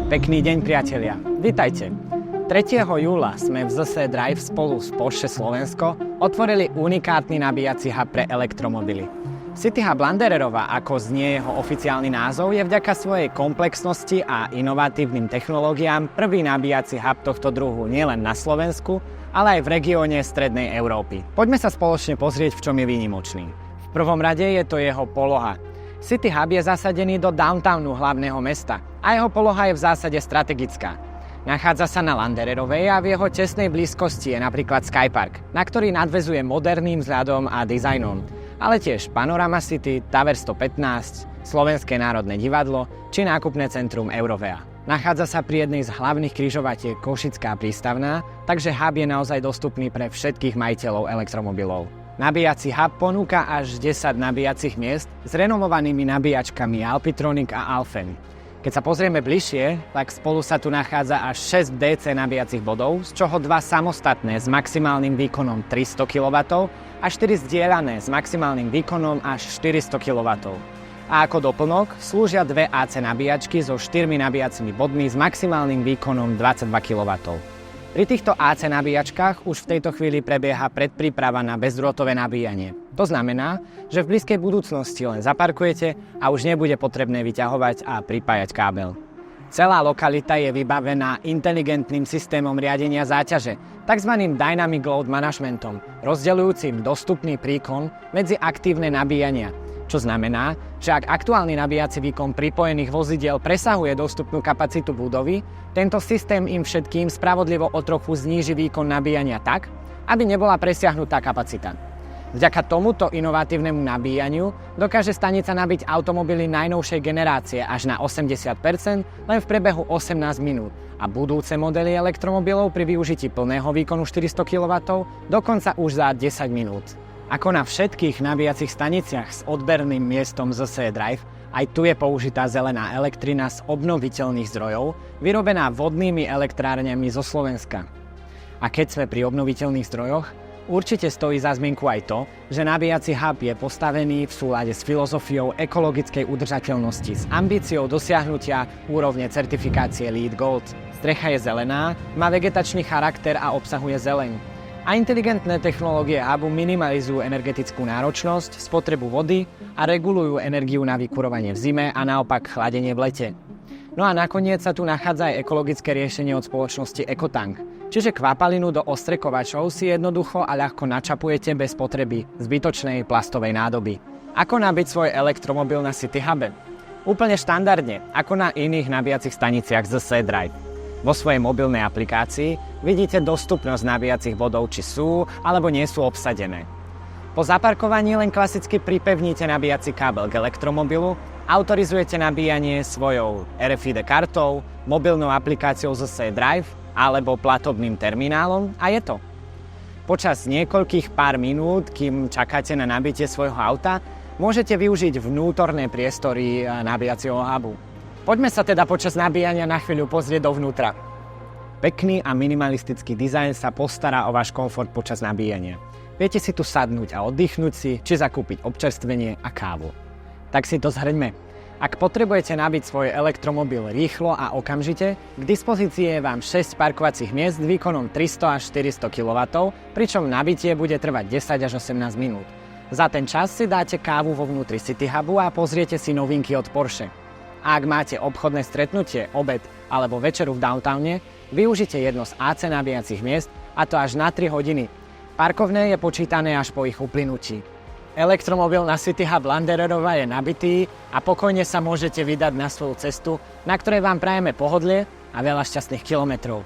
Pekný deň, priatelia. Vitajte. 3. júla sme v ZS Drive spolu s Porsche Slovensko otvorili unikátny nabíjací hub pre elektromobily. City Hub Landererova, ako znie jeho oficiálny názov, je vďaka svojej komplexnosti a inovatívnym technológiám prvý nabíjací hub tohto druhu nielen na Slovensku, ale aj v regióne strednej Európy. Poďme sa spoločne pozrieť, v čom je výnimočný. V prvom rade je to jeho poloha. City Hub je zasadený do downtownu hlavného mesta a jeho poloha je v zásade strategická. Nachádza sa na Landererovej a v jeho tesnej blízkosti je napríklad Skypark, na ktorý nadväzuje moderným vzhľadom a dizajnom, ale tiež Panorama City, Tower 115, Slovenské národné divadlo či nákupné centrum Eurovea. Nachádza sa pri jednej z hlavných križovatiek Košická prístavná, takže hub je naozaj dostupný pre všetkých majiteľov elektromobilov. Nabíjací hub ponúka až 10 nabíjacích miest s renovovanými nabíjačkami Alpitronic a Alfen. Keď sa pozrieme bližšie, tak spolu sa tu nachádza až 6 DC nabíjacích bodov, z čoho 2 samostatné s maximálnym výkonom 300 kW a 4 zdieľané s maximálnym výkonom až 400 kW. A ako doplnok slúžia 2 AC nabíjačky so 4 nabíjacími bodmi s maximálnym výkonom 22 kW. Pri týchto AC nabíjačkách už v tejto chvíli prebieha predpríprava na bezdrôtové nabíjanie. To znamená, že v blízkej budúcnosti len zaparkujete a už nebude potrebné vyťahovať a pripájať kábel. Celá lokalita je vybavená inteligentným systémom riadenia záťaže, tzv. Dynamic Load Managementom, rozdeľujúcim dostupný príkon medzi aktívne nabíjania. Čo znamená, že ak aktuálny nabíjací výkon pripojených vozidiel presahuje dostupnú kapacitu budovy, tento systém im všetkým spravodlivo o trochu zníži výkon nabíjania tak, aby nebola presiahnutá kapacita. Vďaka tomuto inovatívnemu nabíjaniu dokáže stanica nabiť automobily najnovšej generácie až na 80% len v priebehu 18 minút a budúce modely elektromobilov pri využití plného výkonu 400 kW dokonca už za 10 minút. Ako na všetkých nabíjacích staniciach s odberným miestom ZS Drive, aj tu je použitá zelená elektrina z obnoviteľných zdrojov, vyrobená vodnými elektrárňami zo Slovenska. A keď sme pri obnoviteľných zdrojoch, určite stojí za zmienku aj to, že nabíjací hub je postavený v súlade s filozofiou ekologickej udržateľnosti s ambíciou dosiahnutia úrovne certifikácie LEED Gold. Strecha je zelená, má vegetačný charakter a obsahuje zeleň. A inteligentné technológie hubu minimalizujú energetickú náročnosť, spotrebu vody a regulujú energiu na vykurovanie v zime a naopak chladenie v lete. No a nakoniec sa tu nachádza aj ekologické riešenie od spoločnosti Ecotank, čiže kvapalinu do ostrekovačov si jednoducho a ľahko načapujete bez potreby zbytočnej plastovej nádoby. Ako nabiť svoj elektromobil na City Hube? Úplne štandardne, ako na iných nabíjacích staniciach ZS Drive. Vo svojej mobilnej aplikácii vidíte dostupnosť nabíjacích bodov, či sú alebo nie sú obsadené. Po zaparkovaní len klasicky pripevníte nabíjací kábel k elektromobilu, autorizujete nabíjanie svojou RFID kartou, mobilnou aplikáciou ZS Drive alebo platobným terminálom a je to. Počas niekoľkých pár minút, kým čakáte na nabitie svojho auta, môžete využiť vnútorné priestory nabíjacieho hubu. Poďme sa teda počas nabíjania na chvíľu pozrieť dovnútra. Pekný a minimalistický dizajn sa postará o váš komfort počas nabíjania. Viete si tu sadnúť a oddychnúť si, či zakúpiť občerstvenie a kávu. Tak si to zhrňme. Ak potrebujete nabiť svoj elektromobil rýchlo a okamžite, k dispozícii je vám 6 parkovacích miest s výkonom 300 až 400 kW, pričom nabitie bude trvať 10 až 18 minút. Za ten čas si dáte kávu vo vnútri City Hubu a pozriete si novinky od Porsche. A ak máte obchodné stretnutie, obed alebo večeru v downtowne, využite jedno z AC nabíjacích miest, a to až na 3 hodiny. Parkovné je počítané až po ich uplynutí. Elektromobil na City Hub Landererova je nabitý a pokojne sa môžete vydať na svoju cestu, na ktorej vám prajeme pohodlie a veľa šťastných kilometrov.